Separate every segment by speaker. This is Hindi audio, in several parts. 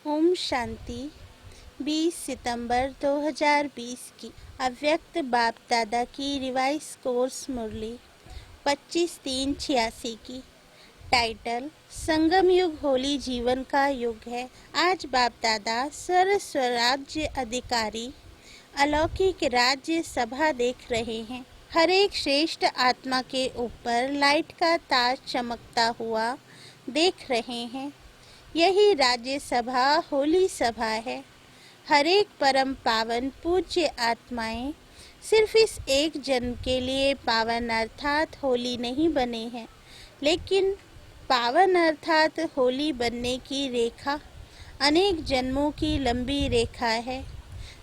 Speaker 1: ओम शांति। 20 सितंबर 2020 की अव्यक्त बाप दादा की रिवाइज कोर्स मुरली 25/3/86 की। टाइटल संगम युग होली जीवन का युग है। आज बाप दादा सर्व स्वराज्य अधिकारी अलौकिक राज्य सभा देख रहे हैं। हर एक श्रेष्ठ आत्मा के ऊपर लाइट का ताज चमकता हुआ देख रहे हैं। यही राज्य सभा होली सभा है। हर एक परम पावन पूज्य आत्माएं सिर्फ इस एक जन्म के लिए पावन अर्थात होली नहीं बने हैं, लेकिन पावन अर्थात होली बनने की रेखा अनेक जन्मों की लंबी रेखा है।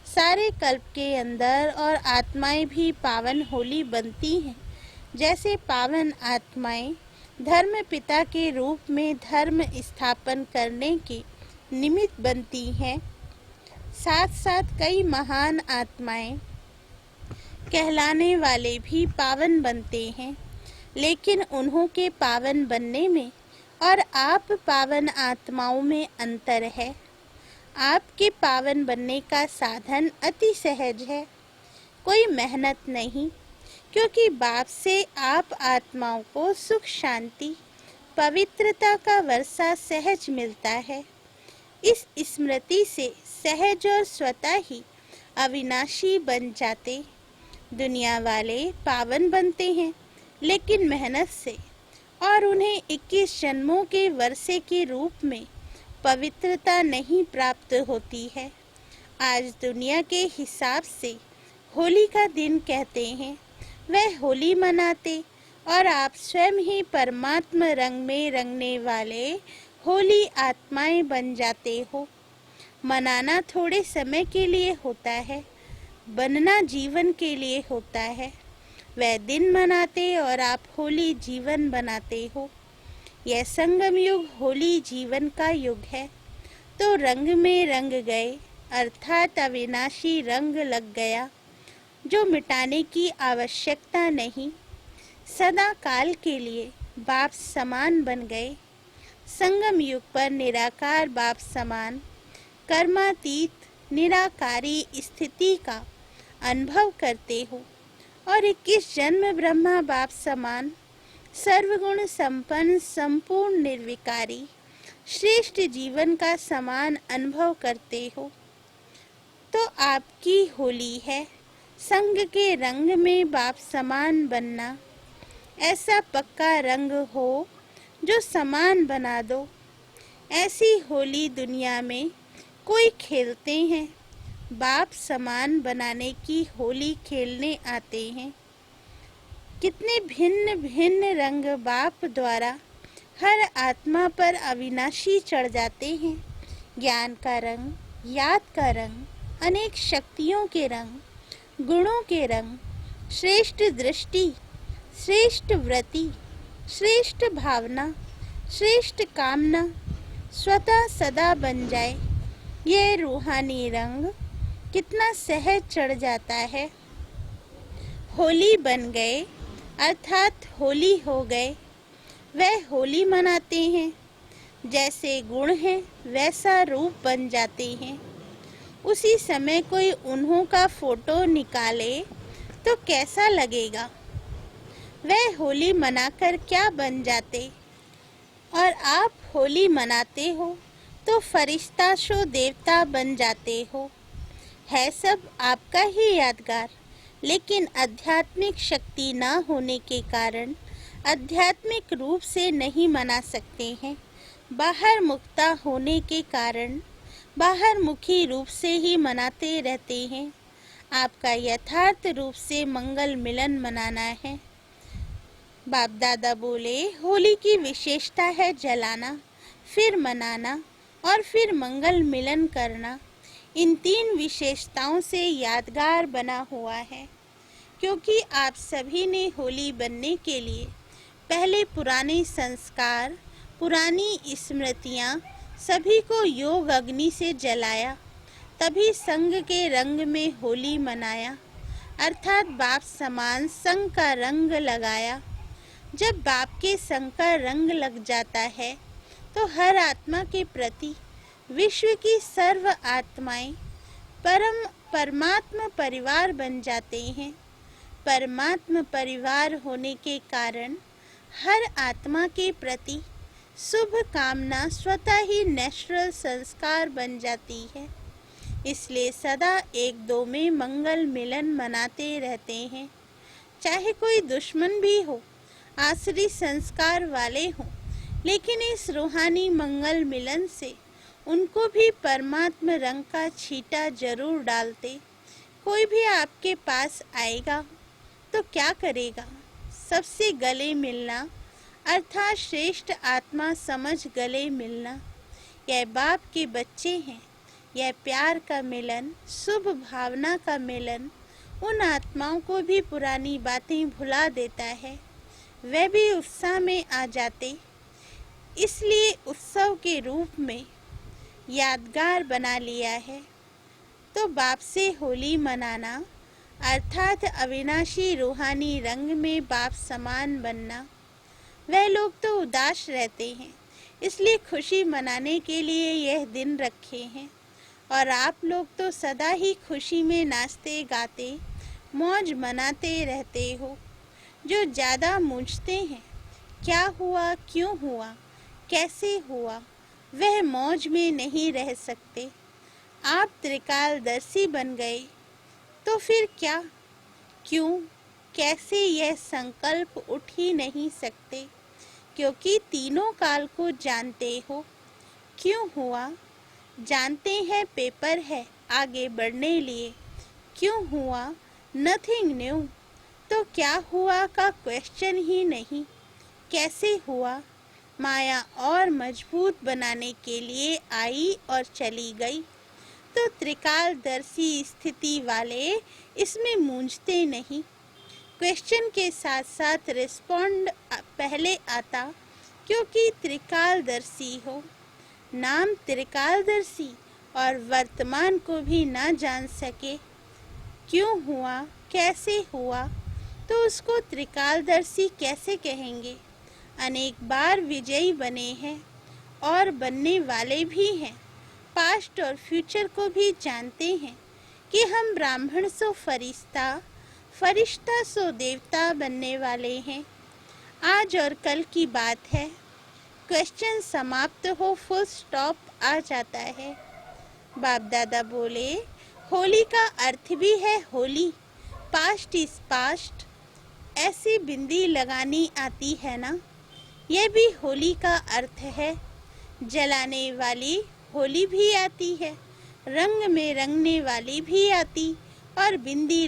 Speaker 1: सारे कल्प के अंदर और आत्माएं भी पावन होली बनती हैं। जैसे पावन आत्माएं धर्म पिता के रूप में धर्म स्थापन करने के निमित्त बनती हैं, साथ साथ कई महान आत्माएं कहलाने वाले भी पावन बनते हैं। लेकिन उन्हों के पावन बनने में और आप पावन आत्माओं में अंतर है। आपके पावन बनने का साधन अति सहज है, कोई मेहनत नहीं, क्योंकि बाप से आप आत्माओं को सुख शांति पवित्रता का वर्षा सहज मिलता है। इस स्मृति से सहज और स्वतः ही अविनाशी बन जाते। दुनिया वाले पावन बनते हैं लेकिन मेहनत से, और उन्हें 21 जन्मों के वर्षे के रूप में पवित्रता नहीं प्राप्त होती है। आज दुनिया के हिसाब से होली का दिन कहते हैं, वह होली मनाते और आप स्वयं ही परमात्मा रंग में रंगने वाले होली आत्माएं बन जाते हो। मनाना थोड़े समय के लिए होता है, बनना जीवन के लिए होता है। वह दिन मनाते और आप होली जीवन बनाते हो। यह संगम युग होली जीवन का युग है। तो रंग में रंग गए अर्थात अविनाशी रंग लग गया, जो मिटाने की आवश्यकता नहीं। सदा काल के लिए बाप समान बन गए। संगम युग पर निराकार बाप समान कर्मातीत निराकारी स्थिति का अनुभव करते हो, और 21 जन्म ब्रह्मा बाप समान सर्वगुण संपन्न संपूर्ण निर्विकारी श्रेष्ठ जीवन का समान अनुभव करते हो। तो आपकी होली है संग के रंग में बाप समान बनना। ऐसा पक्का रंग हो जो समान बना दो। ऐसी होली दुनिया में कोई खेलते हैं, बाप समान बनाने की होली खेलने आते हैं। कितने भिन्न भिन्न रंग बाप द्वारा हर आत्मा पर अविनाशी चढ़ जाते हैं। ज्ञान का रंग, याद का रंग, अनेक शक्तियों के रंग, गुणों के रंग, श्रेष्ठ दृष्टि, श्रेष्ठ व्रति, श्रेष्ठ भावना, श्रेष्ठ कामना स्वतः सदा बन जाए। ये रूहानी रंग कितना सहज चढ़ जाता है। होली बन गए अर्थात होली हो गए। वह होली मनाते हैं, जैसे गुण है वैसा रूप बन जाते हैं। उसी समय कोई उन्हों का फोटो निकाले तो कैसा लगेगा। वह होली मनाकर क्या बन जाते, और आप होली मनाते हो तो फरिश्ता शो देवता बन जाते हो। है सब आपका ही यादगार, लेकिन आध्यात्मिक शक्ति न होने के कारण आध्यात्मिक रूप से नहीं मना सकते हैं। बाहर मुक्ता होने के कारण बाहर मुखी रूप से ही मनाते रहते हैं। आपका यथार्थ रूप से मंगल मिलन मनाना है। बाप दादा बोले, होली की विशेषता है जलाना, फिर मनाना और फिर मंगल मिलन करना। इन 3 विशेषताओं से यादगार बना हुआ है, क्योंकि आप सभी ने होली बनने के लिए पहले पुराने संस्कार, पुरानी स्मृतियाँ सभी को योग अग्नि से जलाया, तभी संग के रंग में होली मनाया, अर्थात बाप समान संग का रंग लगाया। जब बाप के संग का रंग लग जाता है तो हर आत्मा के प्रति विश्व की सर्व आत्माएं परमात्मा परिवार बन जाते हैं। परमात्मा परिवार होने के कारण हर आत्मा के प्रति शुभ कामना स्वतः ही नेचुरल संस्कार बन जाती है। इसलिए सदा एक दो में मंगल मिलन मनाते रहते हैं। चाहे कोई दुश्मन भी हो, आसुरी संस्कार वाले हों, लेकिन इस रूहानी मंगल मिलन से उनको भी परमात्मा रंग का छींटा जरूर डालते। कोई भी आपके पास आएगा तो क्या करेगा? सबसे गले मिलना, अर्थात श्रेष्ठ आत्मा समझ गले मिलना। यह बाप के बच्चे हैं। यह प्यार का मिलन, शुभ भावना का मिलन उन आत्माओं को भी पुरानी बातें भुला देता है। वे भी उत्साह में आ जाते। इसलिए उत्सव के रूप में यादगार बना लिया है। तो बाप से होली मनाना अर्थात अविनाशी रूहानी रंग में बाप समान बनना। वह लोग तो उदास रहते हैं, इसलिए खुशी मनाने के लिए यह दिन रखे हैं। और आप लोग तो सदा ही खुशी में नाचते गाते मौज मनाते रहते हो। जो ज़्यादा मूझते हैं क्या हुआ, क्यों हुआ, कैसे हुआ, वह मौज में नहीं रह सकते। आप त्रिकालदर्शी बन गए तो फिर क्या, क्यों, कैसे, यह संकल्प उठ ही नहीं सकते, क्योंकि तीनों काल को जानते हो। क्यों हुआ जानते हैं, पेपर है आगे बढ़ने लिए। क्यों हुआ, नथिंग न्यू। तो क्या हुआ का क्वेश्चन ही नहीं। कैसे हुआ, माया और मजबूत बनाने के लिए आई और चली गई। तो त्रिकालदर्शी स्थिति वाले इसमें मूंझते नहीं। क्वेश्चन के साथ साथ रिस्पॉन्ड पहले आता, क्योंकि त्रिकालदर्शी हो। नाम त्रिकालदर्शी और वर्तमान को भी ना जान सके, क्यों हुआ, कैसे हुआ, तो उसको त्रिकालदर्शी कैसे कहेंगे। अनेक बार विजयी बने हैं और बनने वाले भी हैं। पास्ट और फ्यूचर को भी जानते हैं कि हम ब्राह्मण सो फरिश्ता, फरिश्ता सो देवता बनने वाले हैं। आज और कल की बात है। क्वेश्चन समाप्त हो, फुल स्टॉप आ जाता है। बाप दादा बोले, होली का अर्थ भी है होली, पास्ट इज पास्ट। ऐसी बिंदी लगानी आती है ना, यह भी होली का अर्थ है। जलाने वाली होली भी आती है, रंग में रंगने वाली भी आती, और बिंदी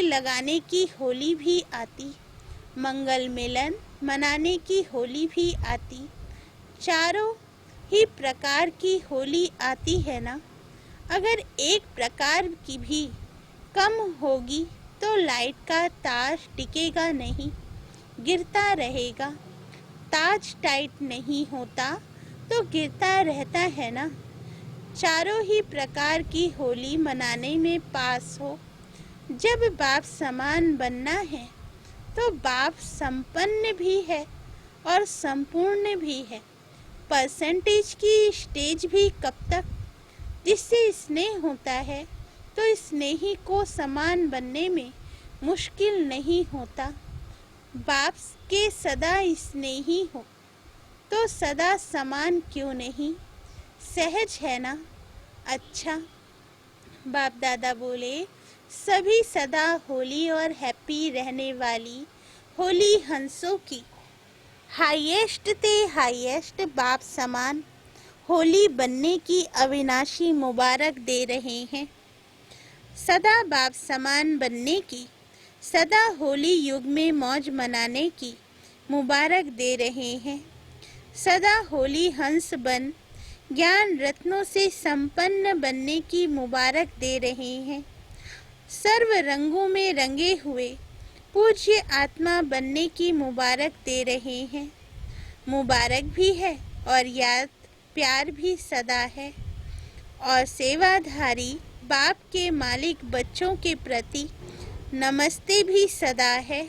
Speaker 1: लगाने की होली भी आती। मंगल मिलन मनाने की होली भी आती। चारों ही प्रकार की होली आती है ना। अगर एक प्रकार की भी कम होगी तो लाइट का ताज टिकेगा नहीं, गिरता रहेगा। ताज टाइट नहीं होता तो गिरता रहता है ना। चारों ही प्रकार की होली मनाने में पास हो। जब बाप समान बनना है तो बाप संपन्न भी है और संपूर्ण भी है। परसेंटेज की स्टेज भी कब तक, जिससे स्नेह होता है तो स्नेही को समान बनने में मुश्किल नहीं होता। बाप के सदा स्नेही हो तो सदा समान क्यों नहीं, सहज है ना। अच्छा, बाप दादा बोले, सभी सदा होली और हैप्पी रहने वाली होली हंसों की हाईएस्ट ते हाईएस्ट बाप समान होली बनने की अविनाशी मुबारक दे रहे हैं। सदा बाप समान बनने की, सदा होली युग में मौज मनाने की मुबारक दे रहे हैं। सदा होली हंस बन ज्ञान रत्नों से संपन्न बनने की मुबारक दे रहे हैं। सर्व रंगों में रंगे हुए पूज्य आत्मा बनने की मुबारक दे रहे हैं। मुबारक भी है और याद प्यार भी सदा है। और सेवाधारी बाप के मालिक बच्चों के प्रति नमस्ते भी सदा है।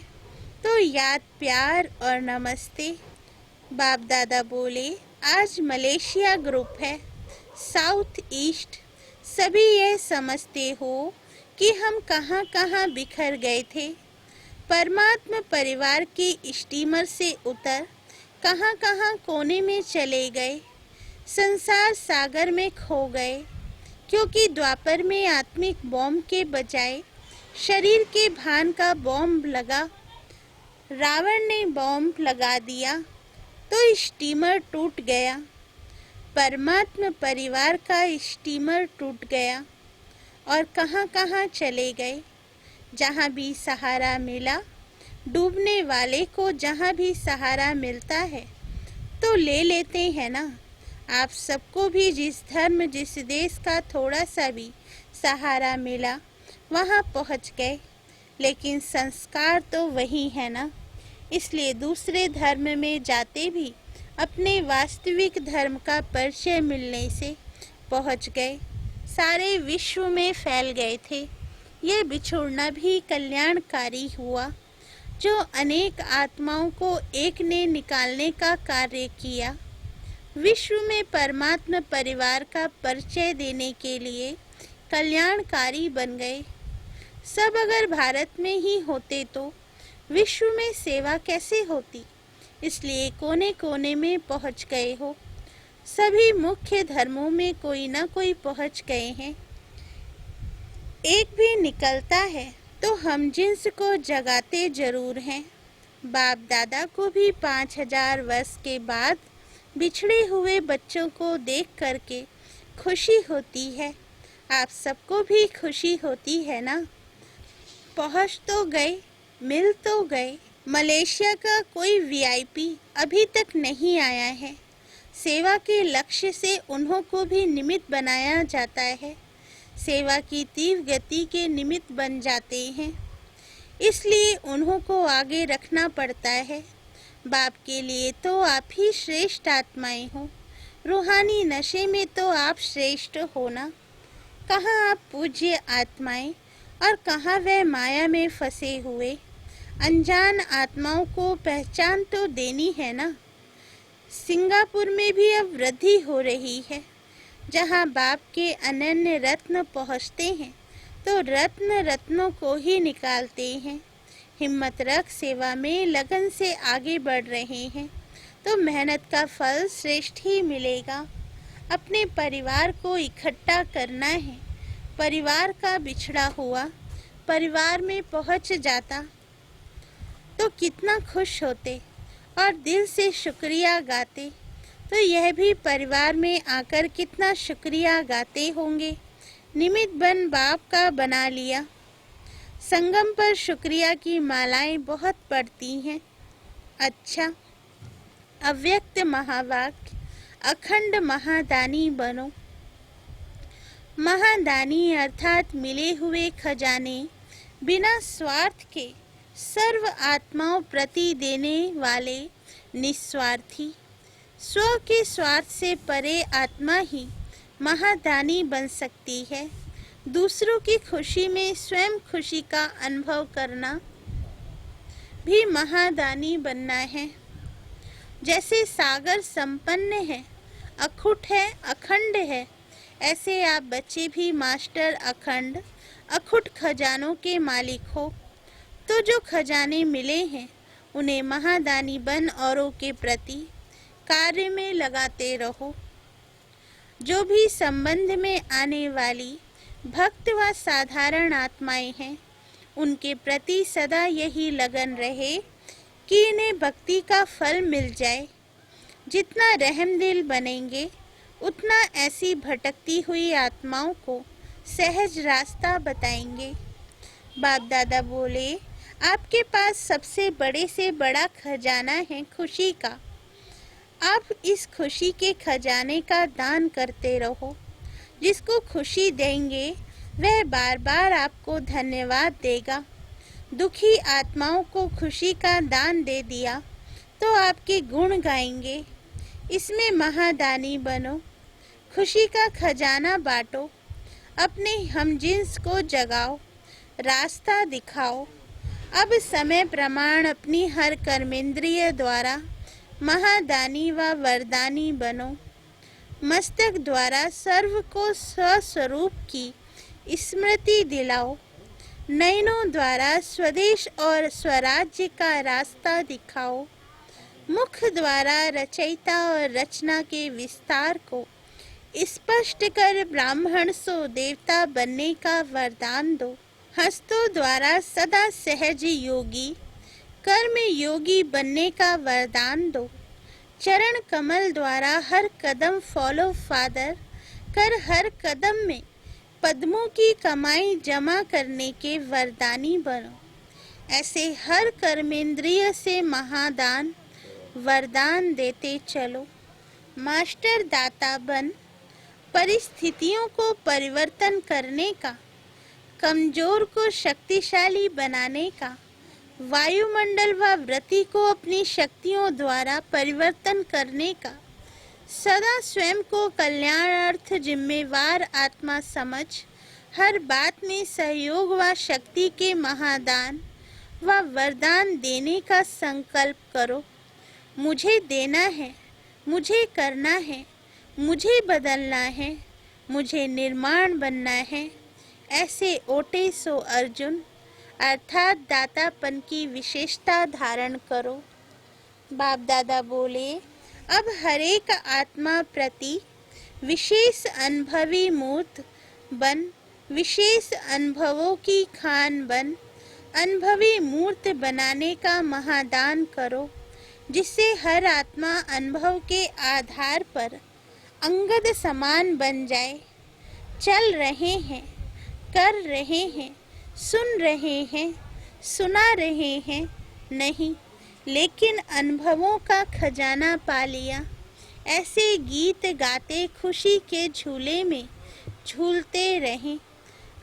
Speaker 1: तो याद प्यार और नमस्ते। बाप दादा बोले, आज मलेशिया ग्रुप है, साउथ ईस्ट, सभी यह समझते हो कि हम कहाँ कहाँ बिखर गए थे। परमात्मा परिवार के स्टीमर से उतर कहाँ कहाँ कोने में चले गए, संसार सागर में खो गए, क्योंकि द्वापर में आत्मिक बॉम्ब के बजाय शरीर के भान का बॉम्ब लगा। रावण ने बॉम्ब लगा दिया तो स्टीमर टूट गया, परमात्मा परिवार का स्टीमर टूट गया और कहाँ कहाँ चले गए। जहाँ भी सहारा मिला, डूबने वाले को जहाँ भी सहारा मिलता है तो ले लेते हैं ना। आप सबको भी जिस धर्म जिस देश का थोड़ा सा भी सहारा मिला वहाँ पहुँच गए, लेकिन संस्कार तो वही है ना। इसलिए दूसरे धर्म में जाते भी अपने वास्तविक धर्म का परिचय मिलने से पहुँच गए, सारे विश्व में फैल गए थे। ये बिछोड़ना भी कल्याणकारी हुआ, जो अनेक आत्माओं को एक ने निकालने का कार्य किया। विश्व में परमात्मा परिवार का परिचय देने के लिए कल्याणकारी बन गए। सब अगर भारत में ही होते तो विश्व में सेवा कैसे होती। इसलिए कोने कोने में पहुंच गए हो। सभी मुख्य धर्मों में कोई ना कोई पहुंच गए हैं। एक भी निकलता है तो हम जिन्स को जगाते जरूर हैं। बाप दादा को भी 5000 वर्ष के बाद बिछड़े हुए बच्चों को देख करके खुशी होती है। आप सबको भी खुशी होती है ना। पहुंच तो गए, मिल तो गए। मलेशिया का कोई वीआईपी अभी तक नहीं आया है। सेवा के लक्ष्य से उन्हों को भी निमित्त बनाया जाता है, सेवा की तीव्र गति के निमित्त बन जाते हैं। इसलिए उन्हों को आगे रखना पड़ता है। बाप के लिए तो आप ही श्रेष्ठ आत्माएं हो। रूहानी नशे में तो आप श्रेष्ठ हो ना। कहाँ आप पूज्य आत्माएं और कहाँ वह माया में फंसे हुए अनजान आत्माओं को पहचान तो देनी है ना। सिंगापुर में भी अब वृद्धि हो रही है। जहाँ बाप के अनन्य रत्न पहुँचते हैं तो रत्न रत्नों को ही निकालते हैं। हिम्मत रख, सेवा में लगन से आगे बढ़ रहे हैं तो मेहनत का फल श्रेष्ठ ही मिलेगा। अपने परिवार को इकट्ठा करना है। परिवार का बिछड़ा हुआ परिवार में पहुंच जाता तो कितना खुश होते और दिल से शुक्रिया गाते। तो यह भी परिवार में आकर कितना शुक्रिया गाते होंगे। निमित्त बन बाप का बना लिया। संगम पर शुक्रिया की मालाएं बहुत पड़ती हैं। अच्छा, अव्यक्त महावाक्य, अखंड महादानी बनो। महादानी अर्थात मिले हुए खजाने बिना स्वार्थ के सर्व आत्माओं प्रति देने वाले निस्वार्थी। स्व के स्वार्थ से परे आत्मा ही महादानी बन सकती है। दूसरों की खुशी में स्वयं खुशी का अनुभव करना भी महादानी बनना है। जैसे सागर संपन्न है, अखुट है, अखंड है, ऐसे आप बच्चे भी मास्टर अखंड अखुट खजानों के मालिक हो। तो जो खजाने मिले हैं उन्हें महादानी बन औरों के प्रति कार्य में लगाते रहो। जो भी संबंध में आने वाली भक्त व साधारण आत्माएं हैं उनके प्रति सदा यही लगन रहे कि इन्हें भक्ति का फल मिल जाए। जितना रहमदिल बनेंगे उतना ऐसी भटकती हुई आत्माओं को सहज रास्ता बताएंगे। बाप दादा बोले, आपके पास सबसे बड़े से बड़ा खजाना है खुशी का। आप इस खुशी के खजाने का दान करते रहो। जिसको खुशी देंगे वह बार बार आपको धन्यवाद देगा। दुखी आत्माओं को खुशी का दान दे दिया तो आपके गुण गाएंगे। इसमें महादानी बनो, खुशी का खजाना बांटो, अपने हमजिन्स को जगाओ, रास्ता दिखाओ। अब समय प्रमाण अपनी हर कर्मेंद्रिय द्वारा महादानी व वरदानी बनो। मस्तक द्वारा सर्व को स्वस्वरूप की स्मृति दिलाओ। नयनों द्वारा स्वदेश और स्वराज्य का रास्ता दिखाओ। मुख द्वारा रचयिता और रचना के विस्तार को स्पष्ट कर ब्राह्मण सो देवता बनने का वरदान दो। हस्तों द्वारा सदा सहज योगी कर्म योगी बनने का वरदान दो। चरण कमल द्वारा हर कदम फॉलो फादर कर हर कदम में पद्मों की कमाई जमा करने के वरदानी बनो। ऐसे हर कर्मेंद्रिय से महादान वरदान देते चलो। मास्टर दाता बन परिस्थितियों को परिवर्तन करने का, कमजोर को शक्तिशाली बनाने का, वायुमंडल व वृत्ति को अपनी शक्तियों द्वारा परिवर्तन करने का, सदा स्वयं को कल्याणार्थ जिम्मेवार आत्मा समझ हर बात में सहयोग व शक्ति के महादान व वरदान देने का संकल्प करो। मुझे देना है, मुझे करना है, मुझे बदलना है, मुझे निर्माण बनना है। ऐसे ओटे सो अर्जुन अर्थात दातापन की विशेषता धारण करो। बाप दादा बोले, अब हरेक आत्मा प्रति विशेष अनुभवी मूर्त बन, विशेष अनुभवों की खान बन, अनुभवी मूर्त बनाने का महादान करो, जिससे हर आत्मा अनुभव के आधार पर अंगद समान बन जाए। चल रहे हैं, कर रहे हैं, सुन रहे हैं, सुना रहे हैं नहीं, लेकिन अनुभवों का खजाना पा लिया। ऐसे गीत गाते खुशी के झूले में झूलते रहें।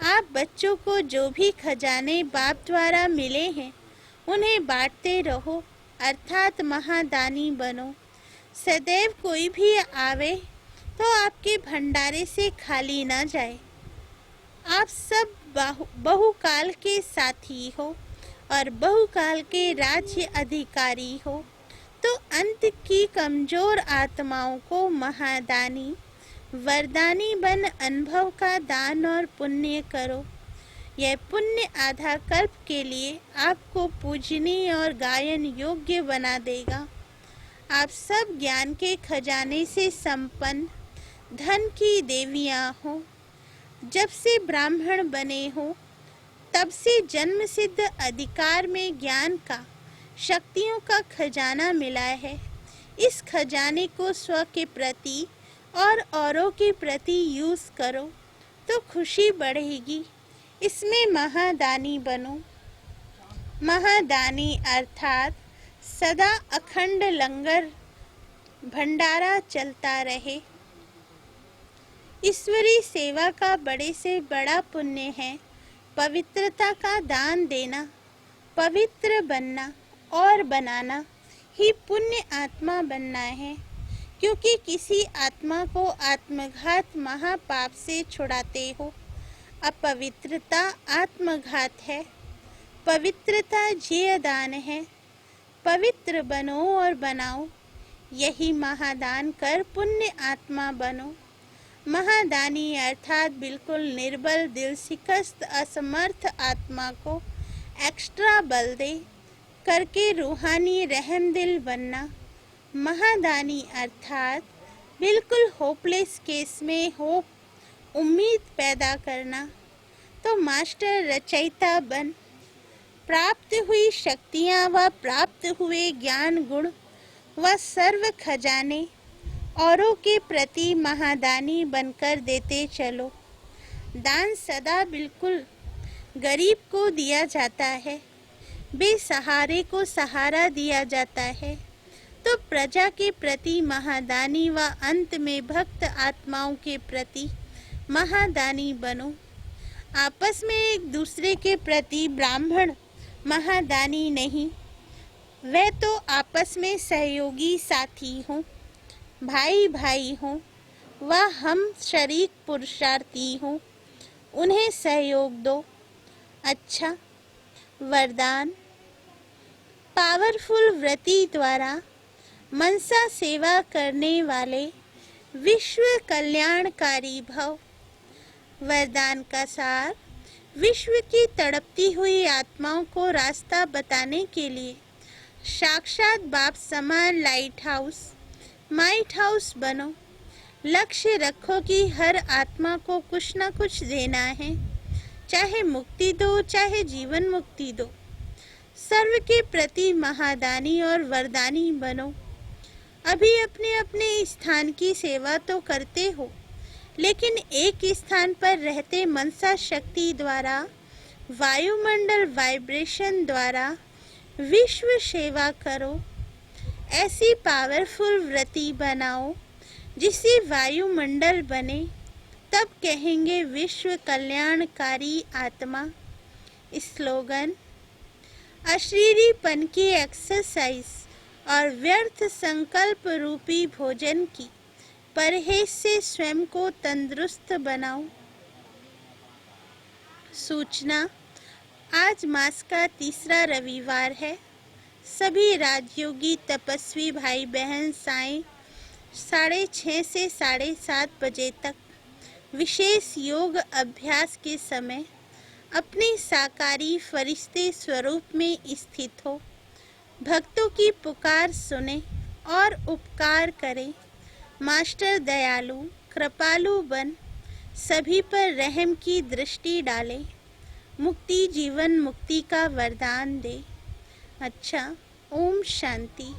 Speaker 1: आप बच्चों को जो भी खजाने बाप द्वारा मिले हैं उन्हें बांटते रहो, अर्थात महादानी बनो। सदैव कोई भी आवे तो आपके भंडारे से खाली ना जाए। आप सब बहुकाल के साथी हो और बहुकाल के राज्य अधिकारी हो, तो अंत की कमजोर आत्माओं को महादानी वरदानी बन अनुभव का दान और पुण्य करो। यह पुण्य आधा कल्प के लिए आपको पूजनीय और गायन योग्य बना देगा। आप सब ज्ञान के खजाने से संपन्न धन की देवियां हो। जब से ब्राह्मण बने हो तब से जन्म सिद्ध अधिकार में ज्ञान का, शक्तियों का खजाना मिला है। इस खजाने को स्व के प्रति और औरों के प्रति यूज करो तो खुशी बढ़ेगी। इसमें महादानी बनो। महादानी अर्थात सदा अखंड लंगर भंडारा चलता रहे। ईश्वरीय सेवा का बड़े से बड़ा पुण्य है पवित्रता का दान देना। पवित्र बनना और बनाना ही पुण्य आत्मा बनना है, क्योंकि किसी आत्मा को आत्मघात महापाप से छुड़ाते हो। अपवित्रता आत्मघात है, पवित्रता ज्ञेय दान है। पवित्र बनो और बनाओ, यही महादान कर पुण्य आत्मा बनो। महादानी अर्थात बिल्कुल निर्बल, दिल शिकस्त, असमर्थ आत्मा को एक्स्ट्रा बल दे करके रूहानी रहमदिल बनना। महादानी अर्थात बिल्कुल होपलेस केस में होप उम्मीद पैदा करना। तो मास्टर रचयिता बन प्राप्त हुई शक्तियाँ व प्राप्त हुए ज्ञान गुण व सर्व खजाने औरों के प्रति महादानी बनकर देते चलो। दान सदा बिल्कुल गरीब को दिया जाता है, बेसहारे को सहारा दिया जाता है। तो प्रजा के प्रति महादानी व अंत में भक्त आत्माओं के प्रति महादानी बनो। आपस में एक दूसरे के प्रति ब्राह्मण महादानी नहीं, वे तो आपस में सहयोगी साथी हों, भाई भाई हों व हम शरीक पुरुषार्थी हों, उन्हें सहयोग दो। अच्छा वरदान, पावरफुल व्रति द्वारा मनसा सेवा करने वाले विश्व कल्याणकारी भव। वरदान का सार, विश्व की तड़पती हुई आत्माओं को रास्ता बताने के लिए साक्षात बाप समान लाइट हाउस बनो। लक्ष्य रखो कि हर आत्मा को कुछ न कुछ देना है, चाहे मुक्ति दो चाहे जीवन मुक्ति दो। सर्व के प्रति महादानी और वरदानी बनो। अभी अपने अपने स्थान की सेवा तो करते हो, लेकिन एक स्थान पर रहते मनसा शक्ति द्वारा, वायुमंडल वाइब्रेशन द्वारा विश्व सेवा करो। ऐसी पावरफुल व्रति बनाओ जिससे वायुमंडल बने, तब कहेंगे विश्व कल्याणकारी आत्मा। स्लोगन, अशरीरीपन की एक्सरसाइज और व्यर्थ संकल्प रूपी भोजन की परहेज से स्वयं को तंदुरुस्त बनाओ। सूचना, आज मास का तीसरा रविवार है। सभी राजयोगी तपस्वी भाई बहन सायं 6:30 से 7:30 बजे तक विशेष योग अभ्यास के समय अपने साकारी फरिश्ते स्वरूप में स्थित हो। भक्तों की पुकार सुने और उपकार करें। मास्टर दयालु कृपालु बन सभी पर रहम की दृष्टि डाले, मुक्ति जीवन मुक्ति का वरदान दे। अच्छा, ओम शांति।